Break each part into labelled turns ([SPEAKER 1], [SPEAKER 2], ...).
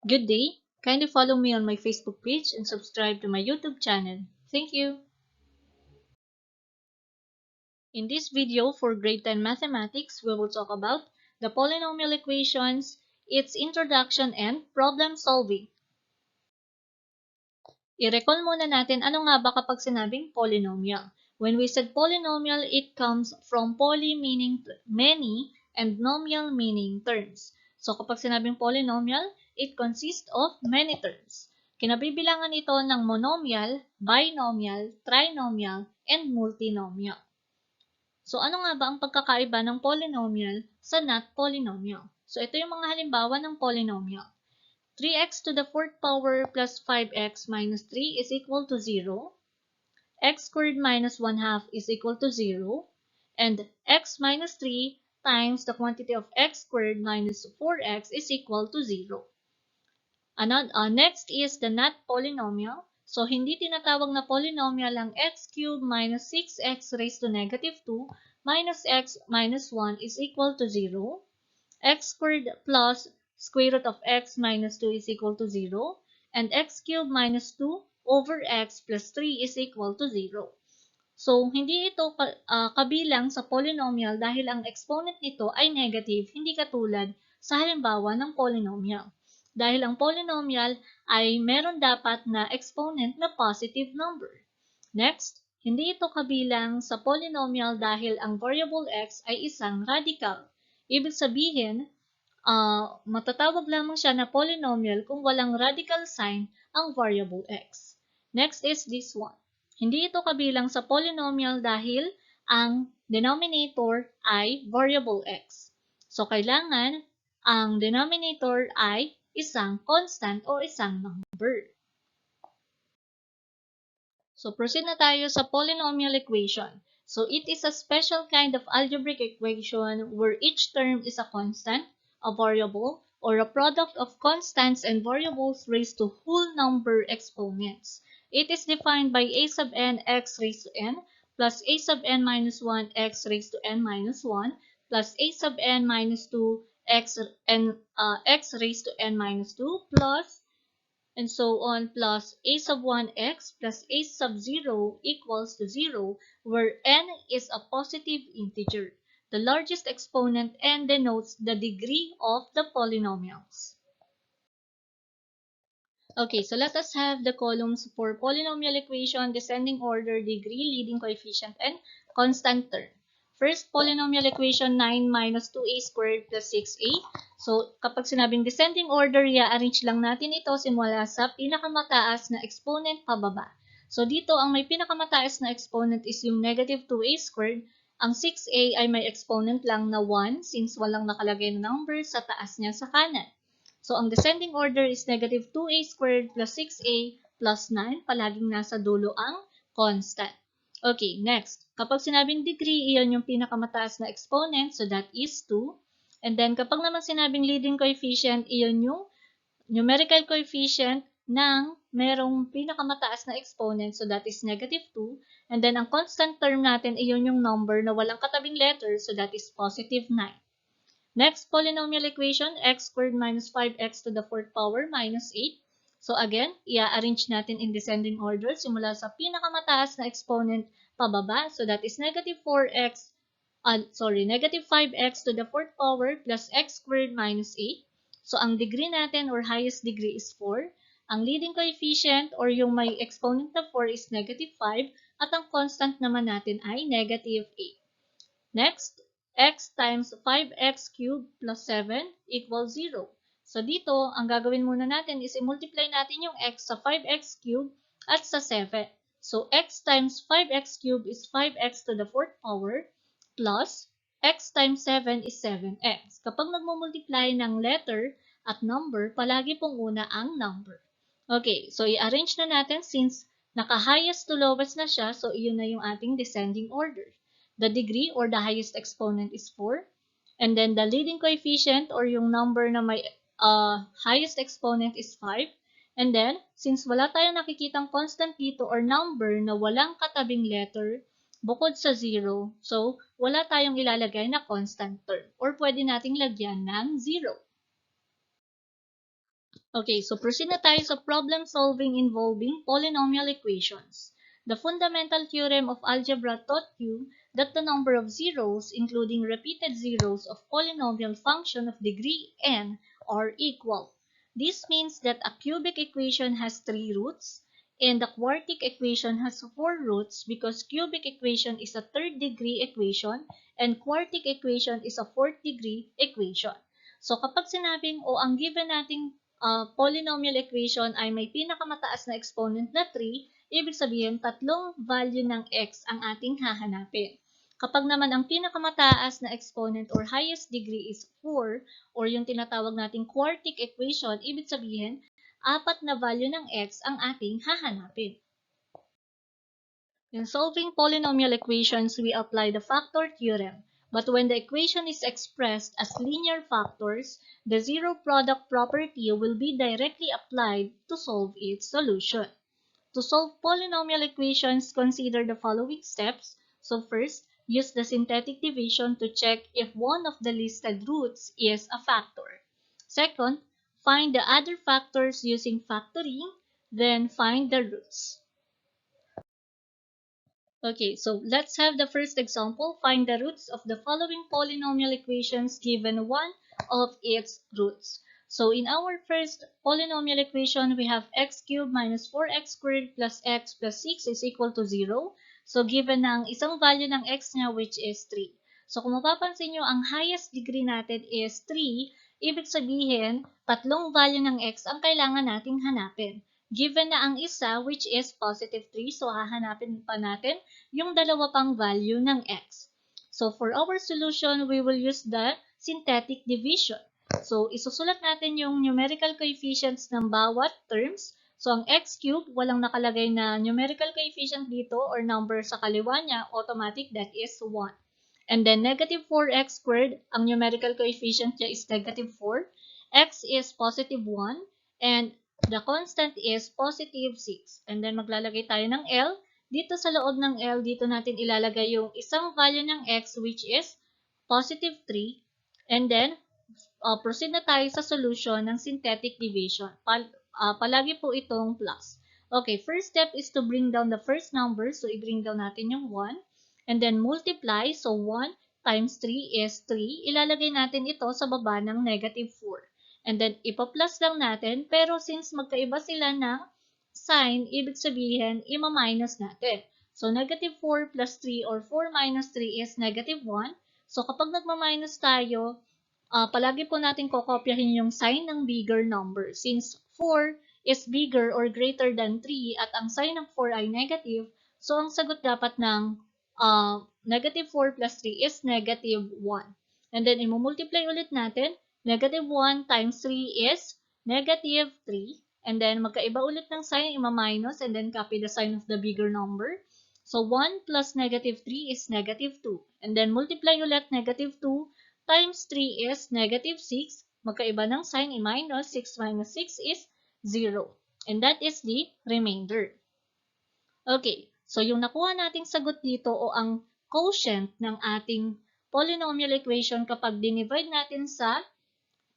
[SPEAKER 1] Good day. Kindly follow me on my Facebook page and subscribe to my YouTube channel. Thank you. In this video for grade 10 mathematics, we will talk about the polynomial equations, its introduction, and problem solving. I-recall muna natin ano nga ba kapag sinabing polynomial. When we said polynomial, it comes from poly meaning many and nomial meaning terms. So kapag sinabing polynomial, it consists of many terms. Kinabibilangan ito ng monomial, binomial, trinomial, and multinomial. So ano nga ba ang pagkakaiba ng polynomial sa not polynomial? So ito yung mga halimbawa ng polynomial. 3x to the fourth power plus 5x minus 3 is equal to 0. X squared minus 1/2 is equal to 0. And x minus 3 times the quantity of x squared minus 4x is equal to 0. Next is the not polynomial. So, hindi tinatawag na polynomial ang x cubed minus 6x raised to negative 2 minus x minus 1 is equal to 0. X squared plus square root of x minus 2 is equal to 0. And x cubed minus 2 over x plus 3 is equal to 0. So, hindi ito kabilang sa polynomial dahil ang exponent nito ay negative, hindi katulad sa halimbawa ng polynomial. Dahil ang polynomial ay meron dapat na exponent na positive number. Next, hindi ito kabilang sa polynomial dahil ang variable x ay isang radical. Ibig sabihin, matatawag lamang siya na polynomial kung walang radical sign ang variable x. Next is this one. Hindi ito kabilang sa polynomial dahil ang denominator ay variable x. So, kailangan ang denominator ay isang constant o isang number. So, proceed na tayo sa polynomial equation. So, it is a special kind of algebraic equation where each term is a constant, a variable, or a product of constants and variables raised to whole number exponents. It is defined by a sub n x raised to n plus a sub n minus 1 x raised to n minus 1 plus a sub n minus 2 x raised to n minus 2 plus and so on plus a sub 1x plus a sub 0 equals to 0 where n is a positive integer, the largest exponent, and denotes the degree of the polynomials. Okay, so let us have the columns for polynomial equation, descending order, degree, leading coefficient, and constant term. First, polynomial equation 9 minus 2a squared plus 6a. So, kapag sinabing descending order, i-arrange lang natin ito simula sa pinakamataas na exponent pababa. So, dito ang may pinakamataas na exponent is yung negative 2a squared. Ang 6a ay may exponent lang na 1 since walang nakalagay na number sa taas niya sa kanan. So, ang descending order is negative 2a squared plus 6a plus 9. Palaging nasa dulo ang constant. Okay, next. Kapag sinabing degree, iyon yung pinakamataas na exponent, so that is 2. And then, kapag naman sinabing leading coefficient, iyon yung numerical coefficient ng merong pinakamataas na exponent, so that is negative 2. And then, ang constant term natin, iyon yung number na walang katabing letter, so that is positive 9. Next, polynomial equation, x squared minus 5x to the fourth power minus 8. So again, i-arrange natin in descending order simula sa pinakamataas na exponent pababa. So that is negative 5x to the fourth power plus x squared minus 8. So ang degree natin or highest degree is 4. Ang leading coefficient or yung may exponent na 4 is negative 5 at ang constant naman natin ay negative 8. Next, x times 5x cubed plus 7 equals 0. So dito, ang gagawin muna natin is i-multiply natin yung x sa 5x cubed at sa 7. So x times 5x cubed is 5x to the fourth power plus x times 7 is 7x. Kapag nagmumultiply ng letter at number, palagi pong una ang number. Okay, so i-arrange na natin since naka-highest to lowest na siya, so iyon na yung ating descending order. The degree or the highest exponent is 4. And then the leading coefficient or yung number na may highest exponent is 5. And then, since wala tayong nakikitang constant dito or number na walang katabing letter, bukod sa 0, so wala tayong ilalagay na constant term or pwede nating lagyan ng 0. Okay, so proceed na tayo sa problem solving involving polynomial equations. The fundamental theorem of algebra taught you that the number of zeros, including repeated zeros of polynomial function of degree n, are equal. This means that a cubic equation has 3 roots, and the quartic equation has 4 roots because cubic equation is a third degree equation and quartic equation is a fourth degree equation. So kapag sinabing o ang given nating polynomial equation ay may pinakamataas na exponent na 3, ibig sabihin tatlong value ng x ang ating hahanapin. Kapag naman ang pinakamataas na exponent or highest degree is 4 or yung tinatawag nating quartic equation, ibig sabihin apat na value ng x ang ating hahanapin. In solving polynomial equations, we apply the factor theorem. But when the equation is expressed as linear factors, the zero product property will be directly applied to solve its solution. To solve polynomial equations, consider the following steps. So first, use the synthetic division to check if one of the listed roots is a factor. Second, find the other factors using factoring, then find the roots. Okay, so let's have the first example. Find the roots of the following polynomial equations given one of its roots. So in our first polynomial equation, we have x cubed minus 4x squared plus x plus 6 is equal to 0. So given ng isang value ng x niya which is 3. So kung mapapansin nyo, ang highest degree natin is 3. Ibig sabihin, tatlong value ng x ang kailangan nating hanapin. Given na ang isa which is positive 3, so hahanapin pa natin yung dalawa pang value ng x. So for our solution, we will use the synthetic division. So isusulat natin yung numerical coefficients ng bawat terms. So ang x cubed, walang nakalagay na numerical coefficient dito or number sa kaliwa niya, automatic that is 1. And then negative 4x squared, ang numerical coefficient niya is negative 4. X is positive 1 and the constant is positive 6. And then maglalagay tayo ng L. Dito sa loob ng L, dito natin ilalagay yung isang value ng x which is positive 3. And then, proceed na tayo sa solution ng synthetic division. Palagi po itong plus. Okay, first step is to bring down the first number. So, i-bring down natin yung 1. And then, multiply. So, 1 times 3 is 3. Ilalagay natin ito sa baba ng negative 4. And then, ipa-plus lang natin. Pero since magkaiba sila ng sign, ibig sabihin, ima-minus natin. So, negative 4 plus 3 or 4 minus 3 is negative 1. So, kapag nagma-minus tayo, palagi po natin kokopyahin yung sign ng bigger number. Since 4 is bigger or greater than 3 at ang sign ng 4 ay negative, so ang sagot dapat ng negative 4 plus 3 is negative 1. And then, imumultiply ulit natin. Negative 1 times 3 is negative 3. And then, magkaiba ulit ng sign, ima-minus, and then copy the sign of the bigger number. So, 1 plus negative 3 is negative 2. And then, multiply ulit negative 2 times 3 is negative 6. Magkaiba ng sign, i-minus. 6 minus 6 is 0. And that is the remainder. Okay, so yung nakuha nating sagot dito o ang quotient ng ating polynomial equation kapag dinivide natin sa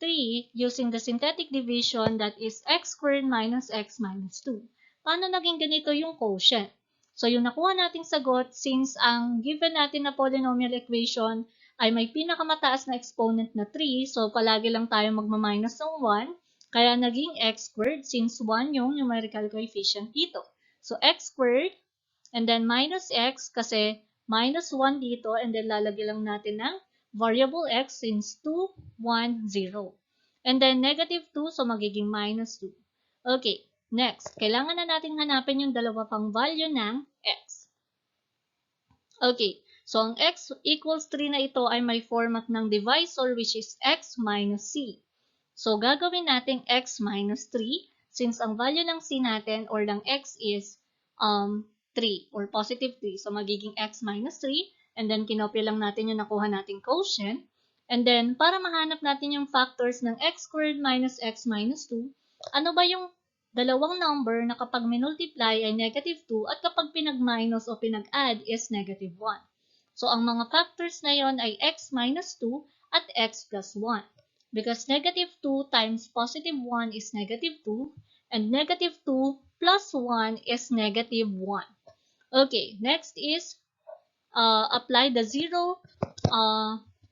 [SPEAKER 1] 3 using the synthetic division, that is x squared minus x minus 2. Paano naging ganito yung quotient? So yung nakuha nating sagot, since ang given natin na polynomial equation ay may pinakamataas na exponent na 3, so palagi lang tayo magma-minus ng 1, kaya naging x squared since 1 yung numerical coefficient dito. So x squared, and then minus x kasi minus 1 dito, and then lalagay lang natin ng variable x since 2, 1, 0. And then negative 2, so magiging minus 2. Okay, next. Kailangan na natin hanapin yung dalawa pang value ng x. Okay, so ang x equals 3 na ito ay may format ng divisor which is x minus c. So gagawin natin x minus 3 since ang value ng c natin or ng x is 3 or positive 3. So magiging x minus 3. And then, kinopya lang natin yung nakuha nating quotient. And then, para mahanap natin yung factors ng x squared minus x minus 2, ano ba yung dalawang number na kapag minultiply ay negative 2 at kapag pinag-minus o pinag-add is negative 1. So, ang mga factors na yon ay x minus 2 at x plus 1. because negative 2 times positive 1 is negative 2, and negative 2 plus 1 is negative 1. Okay, next is apply the zero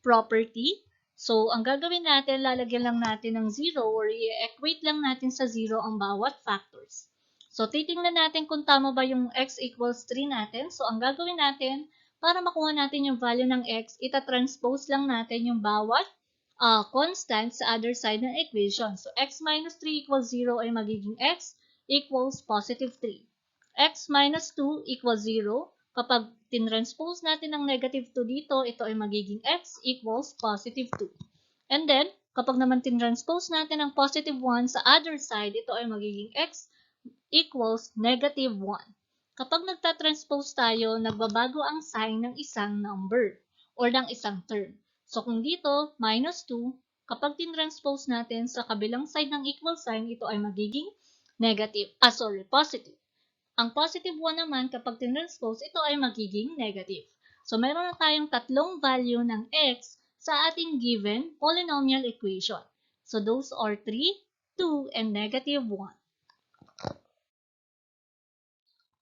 [SPEAKER 1] property. So, ang gagawin natin, lalagyan lang natin ng 0 or i-equate lang natin sa 0 ang bawat factors. So, titingnan natin kung tama ba yung x equals 3 natin. So, ang gagawin natin, para makuha natin yung value ng x, ita-transpose lang natin yung bawat constant sa other side ng equation. So, x minus 3 equals 0 ay magiging x equals positive 3. X minus 2 equals 0. Kapag tinranspose natin ang negative 2 dito, ito ay magiging x equals positive 2. And then, kapag naman tinranspose natin ang positive 1 sa other side, ito ay magiging x equals negative 1. Kapag nagtatranspose tayo, nagbabago ang sign ng isang number or ng isang term. So, kung dito, minus 2, kapag tinranspose natin sa kabilang side ng equal sign, ito ay magiging positive. Ang positive 1 naman, kapag tinranspose, ito ay magiging negative. So, meron na tayong tatlong value ng x sa ating given polynomial equation. So, those are 3, 2, and negative 1.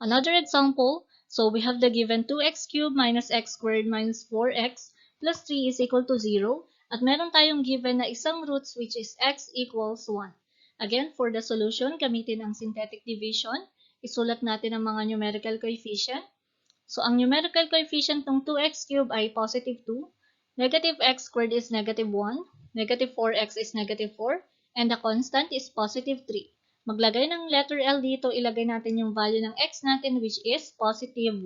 [SPEAKER 1] Another example, so we have the given 2x cubed minus x squared minus 4x plus 3 is equal to 0. At meron tayong given na isang roots which is x equals 1. Again, for the solution, gamitin ang synthetic division. Isulat natin ang mga numerical coefficient. So, ang numerical coefficient ng 2x cubed ay positive 2. Negative x squared is negative 1. Negative 4x is negative 4. And the constant is positive 3. Maglagay ng letter L dito, ilagay natin yung value ng x natin which is positive 1.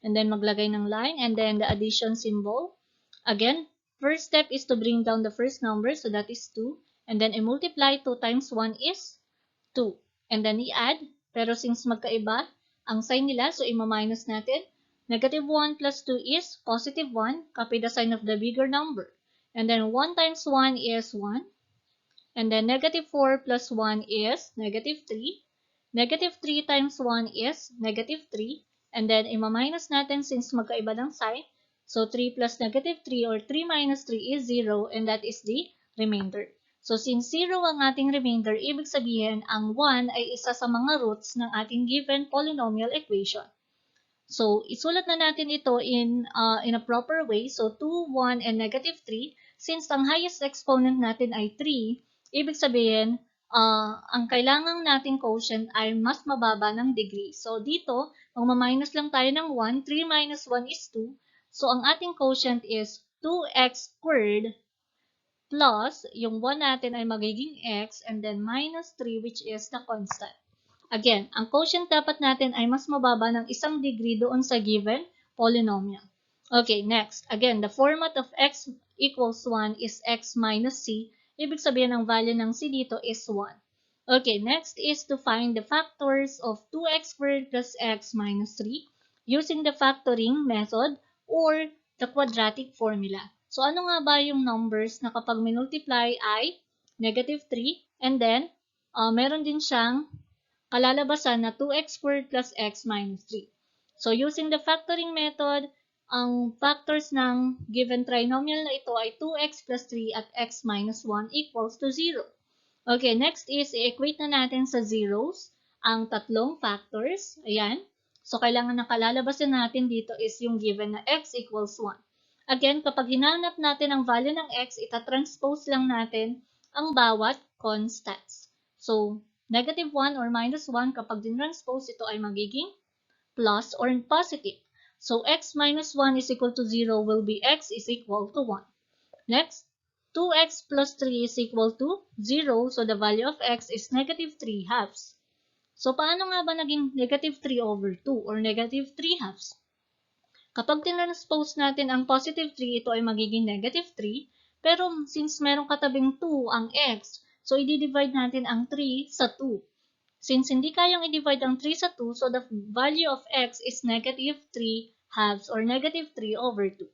[SPEAKER 1] And then maglagay ng line and then the addition symbol. Again, first step is to bring down the first number, so that is 2. And then i-multiply 2 times 1 is 2. And then i-add, pero since magkaiba ang sign nila, so i-minus natin. Negative 1 plus 2 is positive 1, copy the sign of the bigger number. And then 1 times 1 is 1. And then negative 4 plus 1 is negative 3. Negative 3 times 1 is negative 3. And then, ima-minus natin since magkaiba ng sign. So, 3 plus negative 3 or 3 minus 3 is 0 and that is the remainder. So, since 0 ang ating remainder, ibig sabihin ang 1 ay isa sa mga roots ng ating given polynomial equation. So, isulat na natin ito in a proper way. So, 2, 1, and negative 3. Since ang highest exponent natin ay 3, ibig sabihin, ang kailangan nating quotient ay mas mababa ng degree. So, dito, magma-minus lang tayo ng 1. 3 minus 1 is 2. So, ang ating quotient is 2x squared plus, yung 1 natin ay magiging x, and then minus 3 which is the constant. Again, ang quotient dapat natin ay mas mababa ng isang degree doon sa given polynomial. Okay, next. Again, the format of x equals 1 is x minus c. Ibig sabihin ang value ng c dito is 1. Okay, next is to find the factors of 2x squared plus x minus 3 using the factoring method or the quadratic formula. So, ano nga ba yung numbers na kapag minultiply ay negative 3 and then meron din siyang kalalabasan na 2x squared plus x minus 3. So, using the factoring method, ang factors ng given trinomial na ito ay 2x plus 3 at x minus 1 equals to 0. Okay, next is i-equate na natin sa zeros ang tatlong factors. Ayan. So, kailangan na kalalabasan natin dito is yung given na x equals 1. Again, kapag hinanap natin ang value ng x, itatranspose lang natin ang bawat constants. So, negative 1 or minus 1, kapag dinranspose, ito ay magiging plus or positive. So, x minus 1 is equal to 0 will be x is equal to 1. Next, 2x plus 3 is equal to 0. So, the value of x is negative 3 halves. So, paano nga ba naging negative 3 over 2 or negative 3 halves? Kapag tinranspose natin ang positive 3, ito ay magiging negative 3. Pero since merong katabing 2 ang x, so i-divide natin ang 3 sa 2. Since hindi kayang i-divide ang 3 sa 2, so the value of x is negative 3 halves or negative 3 over 2.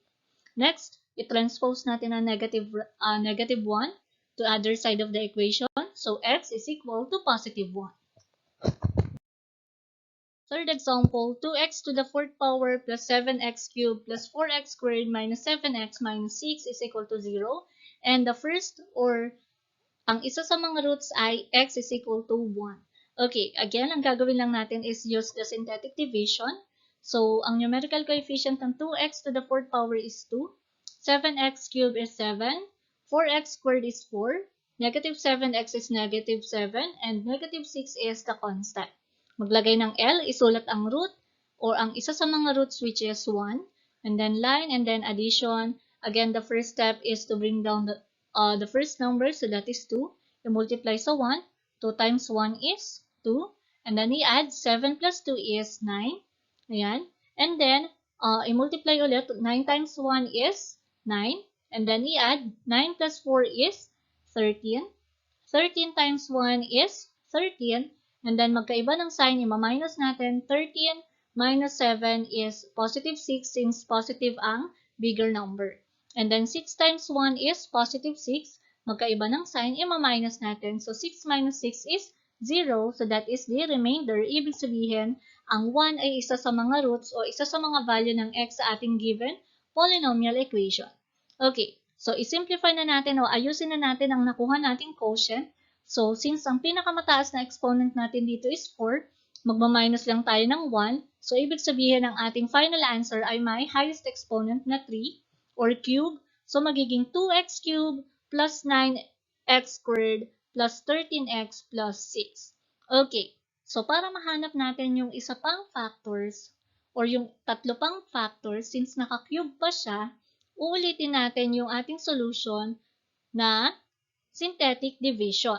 [SPEAKER 1] Next, i-transpose natin ang negative 1 to other side of the equation. So x is equal to positive 1. Third example, 2x to the 4th power plus 7x cubed plus 4x squared minus 7x minus 6 is equal to 0. and the first or ang isa sa mga roots ay x is equal to 1. Okay, again, ang gagawin lang natin is use the synthetic division. So, ang numerical coefficient ng 2x to the 4th power is 2, 7x cubed is 7, 4x squared is 4, negative 7x is negative 7, and negative 6 is the constant. Maglagay ng L, isulat ang root or ang isa sa mga roots which is 1, and then line and then addition. Again, the first step is to bring down the first number, so that is 2. You multiply sa 1, 2 times 1 is 2, and then i-add 7 plus 2 is 9. Ayan. And then, i-multiply ulit, 9 times 1 is 9, and then i-add 9 plus 4 is 13. 13 times 1 is 13, and then magkaiba ng sign, i-minus natin, 13 minus 7 is positive 6 since positive ang bigger number. And then 6 times 1 is positive 6, magkaiba ng sign, i-minus natin. So 6 minus 6 is 0, so that is the remainder. Ibig sabihin, ang 1 ay isa sa mga roots o isa sa mga value ng x sa ating given polynomial equation. Okay, so isimplify na natin o ayusin na natin ang nakuha nating quotient. So, since ang pinakamataas na exponent natin dito is 4, magma-minus lang tayo ng 1. So, ibig sabihin ang ating final answer ay may highest exponent na 3 or cube. So, magiging 2x cubed plus 9x squared plus 13x plus 6. Okay. So, para mahanap natin yung isa pang factors or yung tatlo pang factors, since naka-cube pa siya, uulitin natin yung ating solution na synthetic division.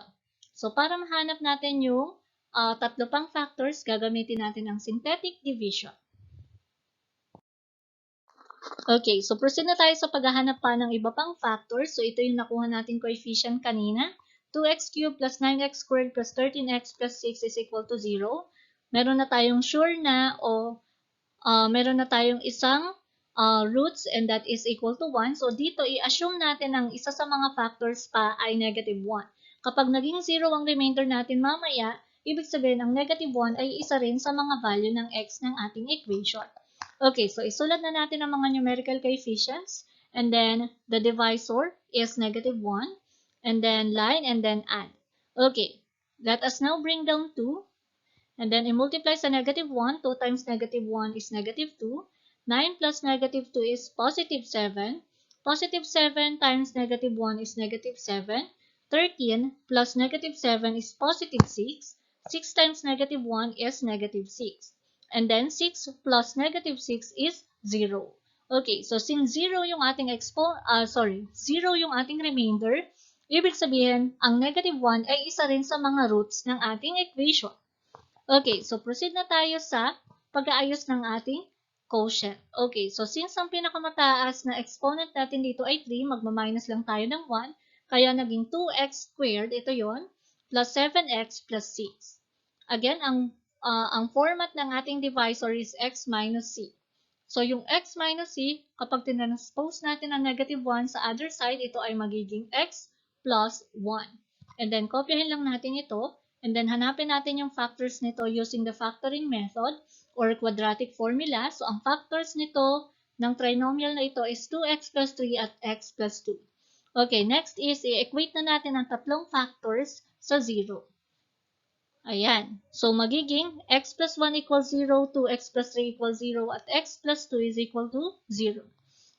[SPEAKER 1] So, para mahanap natin yung tatlo pang factors, gagamitin natin ang synthetic division. Okay, so proceed na tayo sa paghahanap pa ng iba pang factors. So, ito yung nakuha natin coefficient kanina. 2x cubed plus 9x squared plus 13x plus 6 is equal to 0. Meron na tayong sure na o meron na tayong isang roots and that is equal to 1. So, dito i-assume natin ang isa sa mga factors pa ay negative 1. Kapag naging 0 ang remainder natin mamaya, ibig sabihin ang negative 1 ay isa rin sa mga value ng x ng ating equation. Okay, so isulat na natin ang mga numerical coefficients and then the divisor is negative 1 and then line and then add. Okay, let us now bring down 2. And then, i-multiply sa negative 1. 2 times negative 1 is negative 2. 9 plus negative 2 is positive 7. Positive 7 times negative 1 is negative 7. 13 plus negative 7 is positive 6. 6 times negative 1 is negative 6. And then, 6 plus negative 6 is 0. Okay, so since 0 yung ating 0 yung ating remainder, ibig sabihin, ang negative 1 ay isa rin sa mga roots ng ating equation. Okay, so proceed na tayo sa pag-aayos ng ating quotient. Okay, so since ang pinakamataas na exponent natin dito ay 3, magma-minus lang tayo ng 1, kaya naging 2x squared, ito yon, plus 7x plus 6. Again, ang format ng ating divisor is x minus c. So, yung x minus c, kapag tinranspose natin ang negative 1 sa other side, ito ay magiging x plus 1. And then, kopyahin lang natin ito. And then, hanapin natin yung factors nito using the factoring method or quadratic formula. So, ang factors nito ng trinomial na ito is 2x plus 3 at x plus 2. Okay, next is i-equate na natin ang tatlong factors sa 0. Ayan. So, magiging x plus 1 equals 0, 2x plus 3 equals 0, at x plus 2 is equal to 0.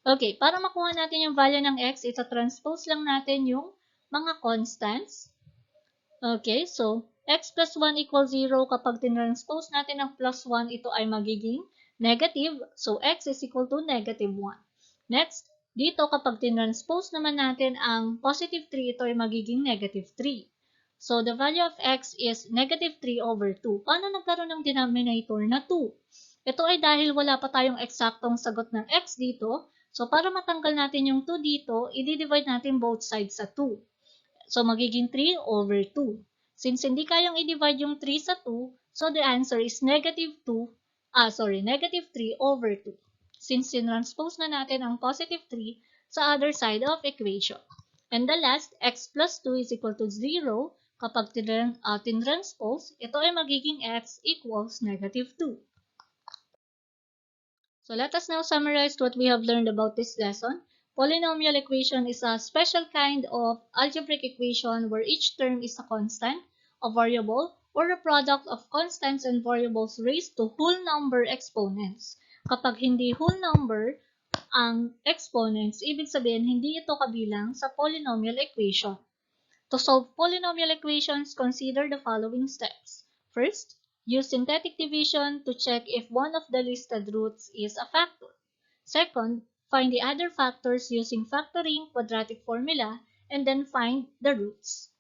[SPEAKER 1] Okay, para makuha natin yung value ng x, ita-transpose lang natin yung mga constants. Okay, so x plus 1 equals 0. Kapag tinranspose natin ang plus 1, ito ay magiging negative. So, x is equal to negative 1. Next, dito kapag tinranspose naman natin ang positive 3, ito ay magiging negative 3. So, the value of x is negative 3 over 2. Paano nagkaroon ng denominator na 2? Ito ay dahil wala pa tayong eksaktong sagot ng x dito. So, para matanggal natin yung 2 dito, i-divide natin both sides sa 2. So, magiging 3 over 2. Since hindi kayang i-divide yung 3 sa 2, so the answer is negative 3 over 2. Since sinranspose na natin ang positive 3 sa other side of equation. And the last, x plus 2 is equal to 0. Kapag tinranspose, ito ay magiging x equals negative 2. So let us now summarize what we have learned about this lesson. Polynomial equation is a special kind of algebraic equation where each term is a constant, a variable, or a product of constants and variables raised to whole number exponents. Kapag hindi whole number ang exponents, ibig sabihin hindi ito kabilang sa polynomial equation. To solve polynomial equations, consider the following steps. First, use synthetic division to check if one of the listed roots is a factor. Second, find the other factors using factoring quadratic formula and then find the roots.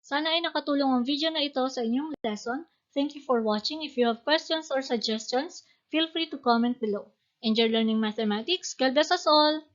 [SPEAKER 1] Sana ay nakatulong ang video na ito sa inyong lesson. Thank you for watching. If you have questions or suggestions, feel free to comment below. Enjoy learning mathematics. God bless us all!